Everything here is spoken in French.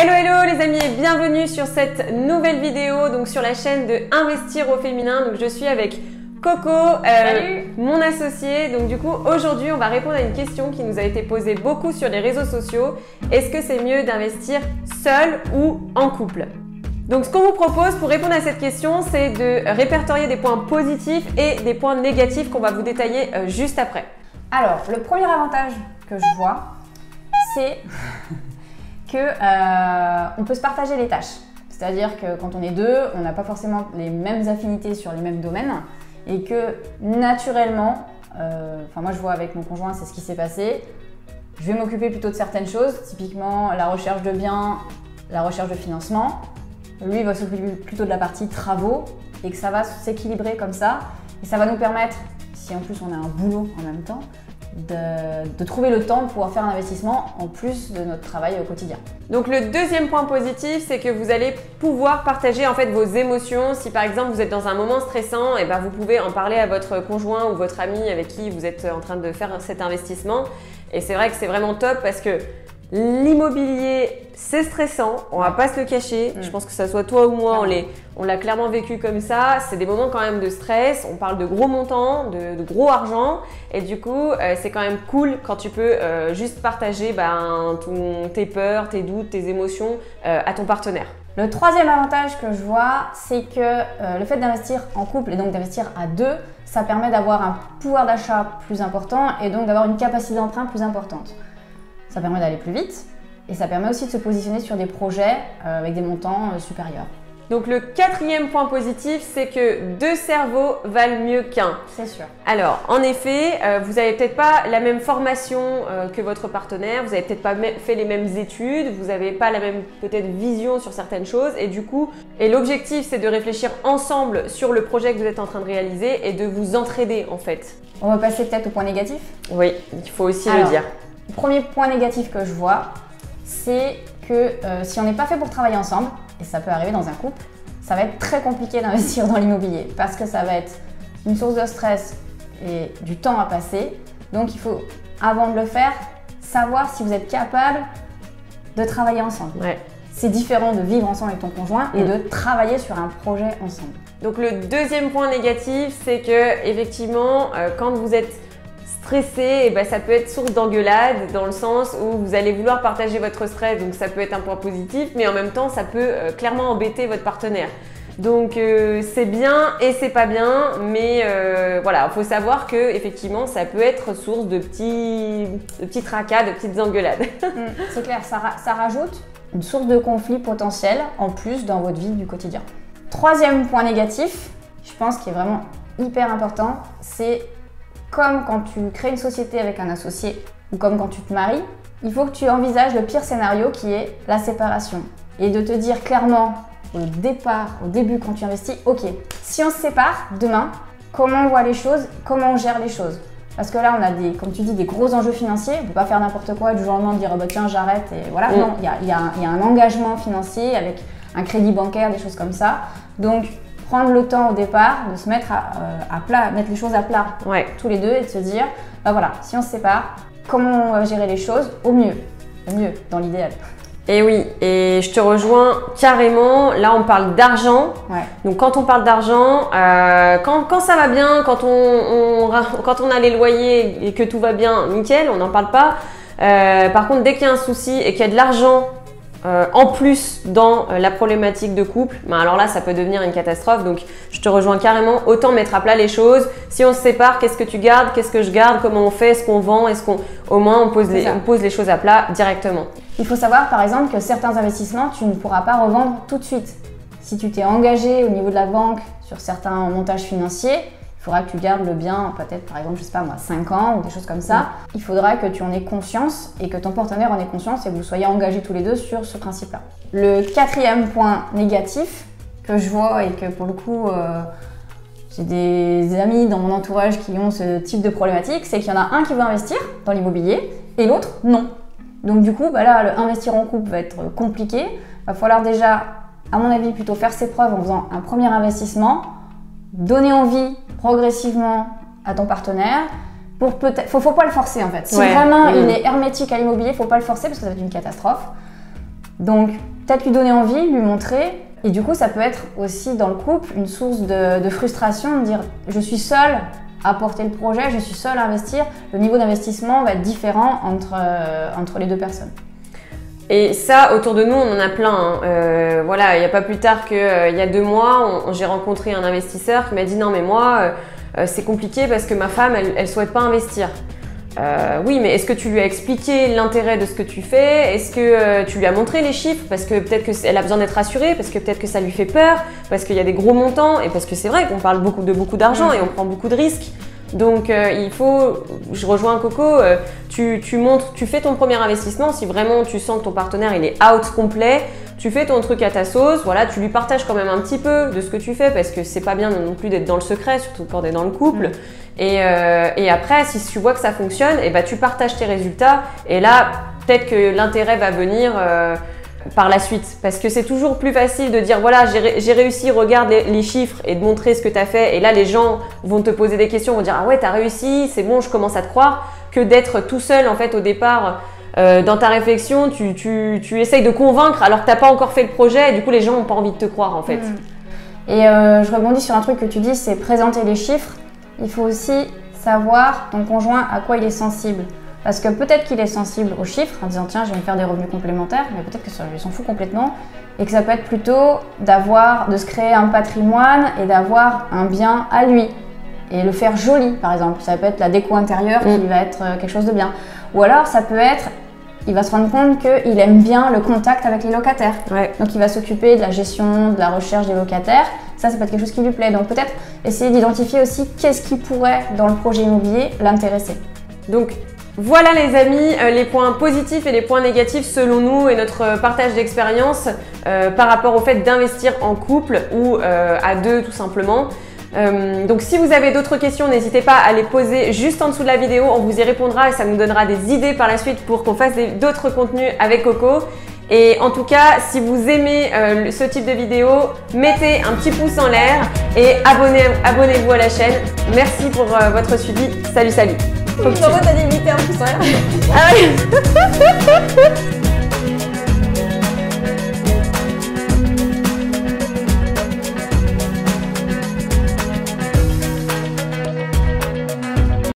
Hello hello les amis et bienvenue sur cette nouvelle vidéo donc sur la chaîne de Investir au féminin. Donc je suis avec Coco, mon associée. Donc du coup aujourd'hui on va répondre à une question qui nous a été posée beaucoup sur les réseaux sociaux. Est-ce que c'est mieux d'investir seul ou en couple? Donc ce qu'on vous propose pour répondre à cette question, c'est de répertorier des points positifs et des points négatifs qu'on va vous détailler juste après. Alors le premier avantage que je vois, c'est qu'on peut se partager les tâches. C'est-à-dire que quand on est deux, on n'a pas forcément les mêmes affinités sur les mêmes domaines et que naturellement, moi je vois avec mon conjoint, c'est ce qui s'est passé. Je vais m'occuper plutôt de certaines choses, typiquement la recherche de biens, la recherche de financement. Lui il va s'occuper plutôt de la partie travaux et que ça va s'équilibrer comme ça. Et ça va nous permettre, si en plus on a un boulot en même temps, de trouver le temps pour pouvoir faire un investissement en plus de notre travail au quotidien. Donc le deuxième point positif, c'est que vous allez pouvoir partager en fait vos émotions. Si par exemple vous êtes dans un moment stressant, et vous pouvez en parler à votre conjoint ou votre ami avec qui vous êtes en train de faire cet investissement. Et c'est vrai que c'est vraiment top parce que l'immobilier, c'est stressant, on va pas se le cacher. Je pense que ça soit toi ou moi, on l'a clairement vécu comme ça. C'est des moments quand même de stress, on parle de gros montants, de gros argent. Et du coup, c'est quand même cool quand tu peux juste partager tes peurs, tes doutes, tes émotions à ton partenaire. Le troisième avantage que je vois, c'est que le fait d'investir en couple et donc d'investir à deux, ça permet d'avoir un pouvoir d'achat plus important et donc d'avoir une capacité d'emprunt plus importante. Ça permet d'aller plus vite et ça permet aussi de se positionner sur des projets avec des montants supérieurs. Donc le quatrième point positif, c'est que deux cerveaux valent mieux qu'un. C'est sûr. Alors en effet, vous n'avez peut-être pas la même formation que votre partenaire, vous n'avez peut-être pas fait les mêmes études, vous n'avez pas la même peut-être vision sur certaines choses et du coup, l'objectif c'est de réfléchir ensemble sur le projet que vous êtes en train de réaliser et de vous entraider en fait. On va passer peut-être au point négatif. Oui, il faut aussi le dire. Le premier point négatif que je vois, c'est que si on n'est pas fait pour travailler ensemble, et ça peut arriver dans un couple, ça va être très compliqué d'investir dans l'immobilier parce que ça va être une source de stress et du temps à passer. Donc il faut, avant de le faire, savoir si vous êtes capable de travailler ensemble. Ouais. C'est différent de vivre ensemble avec ton conjoint et de travailler sur un projet ensemble. Donc le deuxième point négatif, c'est que effectivement, quand vous êtes stressé, ça peut être source d'engueulade dans le sens où vous allez vouloir partager votre stress, donc ça peut être un point positif, mais en même temps ça peut clairement embêter votre partenaire. Donc c'est bien et c'est pas bien, mais voilà, il faut savoir que effectivement ça peut être source de petits tracas, de petites engueulades. C'est clair, ça rajoute une source de conflit potentiel en plus dans votre vie du quotidien. Troisième point négatif, je pense qui est vraiment hyper important, c'est comme quand tu crées une société avec un associé ou comme quand tu te maries, il faut que tu envisages le pire scénario qui est la séparation. Et de te dire clairement au début quand tu investis, ok, si on se sépare demain, comment on voit les choses, comment on gère les choses. Parce que là on a comme tu dis, des gros enjeux financiers, on ne peut pas faire n'importe quoi du jour au lendemain, dire tiens j'arrête et voilà. Non, il y a un engagement financier avec un crédit bancaire, des choses comme ça. Donc prendre le temps au départ de se mettre à plat, mettre les choses à plat tous les deux et de se dire, voilà, si on se sépare, comment on va gérer les choses au mieux dans l'idéal. Et oui, et je te rejoins carrément, là on parle d'argent, donc quand on parle d'argent, quand ça va bien, quand on a les loyers et que tout va bien, nickel, on n'en parle pas. Par contre, dès qu'il y a un souci et qu'il y a de l'argent en plus dans la problématique de couple, alors là ça peut devenir une catastrophe. Donc je te rejoins carrément, autant mettre à plat les choses. Si on se sépare, qu'est-ce que tu gardes, qu'est-ce que je garde, comment on fait, est-ce qu'on vend, au moins on pose les choses à plat directement. Il faut savoir par exemple que certains investissements tu ne pourras pas revendre tout de suite. Si tu t'es engagé au niveau de la banque sur certains montages financiers, il faudra que tu gardes le bien peut-être par exemple, je sais pas moi, 5 ans ou des choses comme ça. Il faudra que tu en aies conscience et que ton partenaire en ait conscience et que vous soyez engagés tous les deux sur ce principe-là. Le quatrième point négatif que je vois et que pour le coup, j'ai des amis dans mon entourage qui ont ce type de problématique, c'est qu'il y en a un qui veut investir dans l'immobilier et l'autre non. Donc du coup, là, investir en couple va être compliqué. Il va falloir déjà, à mon avis, plutôt faire ses preuves en faisant un premier investissement, donner envie progressivement à ton partenaire. Faut pas le forcer en fait. Si vraiment il est hermétique à l'immobilier, faut pas le forcer parce que ça va être une catastrophe. Donc peut-être lui donner envie, lui montrer. Et du coup, ça peut être aussi dans le couple une source de frustration, de dire je suis seule à porter le projet, je suis seule à investir. Le niveau d'investissement va être différent entre les deux personnes. Et ça, autour de nous, on en a plein. Hein. Voilà, il n'y a pas plus tard qu'il y a 2 mois, j'ai rencontré un investisseur qui m'a dit non mais moi, c'est compliqué parce que ma femme, elle souhaite pas investir. Oui, mais est-ce que tu lui as expliqué l'intérêt de ce que tu fais? Est-ce que tu lui as montré les chiffres? Parce que peut-être qu'elle a besoin d'être rassurée, parce que peut-être que ça lui fait peur, parce qu'il y a des gros montants et parce que c'est vrai qu'on parle beaucoup d'argent et on prend beaucoup de risques. Donc il faut, je rejoins Coco, tu fais ton premier investissement si vraiment tu sens que ton partenaire il est out complet, tu fais ton truc à ta sauce, voilà, tu lui partages quand même un petit peu de ce que tu fais parce que c'est pas bien non plus d'être dans le secret, surtout quand on est dans le couple. Et après, si tu vois que ça fonctionne, et bah, tu partages tes résultats et là, peut-être que l'intérêt va venir par la suite. Parce que c'est toujours plus facile de dire voilà, j'ai réussi, regarde les chiffres et de montrer ce que tu as fait. Et là, les gens vont te poser des questions, vont dire ah ouais, tu as réussi, c'est bon, je commence à te croire. Que d'être tout seul en fait au départ dans ta réflexion, tu essayes de convaincre alors que tu n'as pas encore fait le projet et du coup, les gens n'ont pas envie de te croire en fait. Et je rebondis sur un truc que tu dis, c'est présenter les chiffres. Il faut aussi savoir ton conjoint à quoi il est sensible. Parce que peut-être qu'il est sensible aux chiffres en disant tiens je vais me faire des revenus complémentaires, mais peut-être que ça lui s'en fout complètement et que ça peut être plutôt de se créer un patrimoine et d'avoir un bien à lui et le faire joli par exemple. Ça peut être la déco intérieure qui va être quelque chose de bien. Ou alors ça peut être, il va se rendre compte qu'il aime bien le contact avec les locataires. Ouais. Donc il va s'occuper de la gestion, de la recherche des locataires. Ça peut être quelque chose qui lui plaît. Donc peut-être essayer d'identifier aussi qu'est-ce qui pourrait dans le projet immobilier l'intéresser. Donc voilà les amis, les points positifs et les points négatifs selon nous et notre partage d'expérience par rapport au fait d'investir en couple ou à deux tout simplement. Donc si vous avez d'autres questions, n'hésitez pas à les poser juste en dessous de la vidéo, on vous y répondra et ça nous donnera des idées par la suite pour qu'on fasse d'autres contenus avec Coco. Et en tout cas, si vous aimez ce type de vidéo, mettez un petit pouce en l'air et abonnez-vous à la chaîne. Merci pour votre suivi. Salut, salut. Pourquoi t'as limité un pouce en l'air? Ah ouais.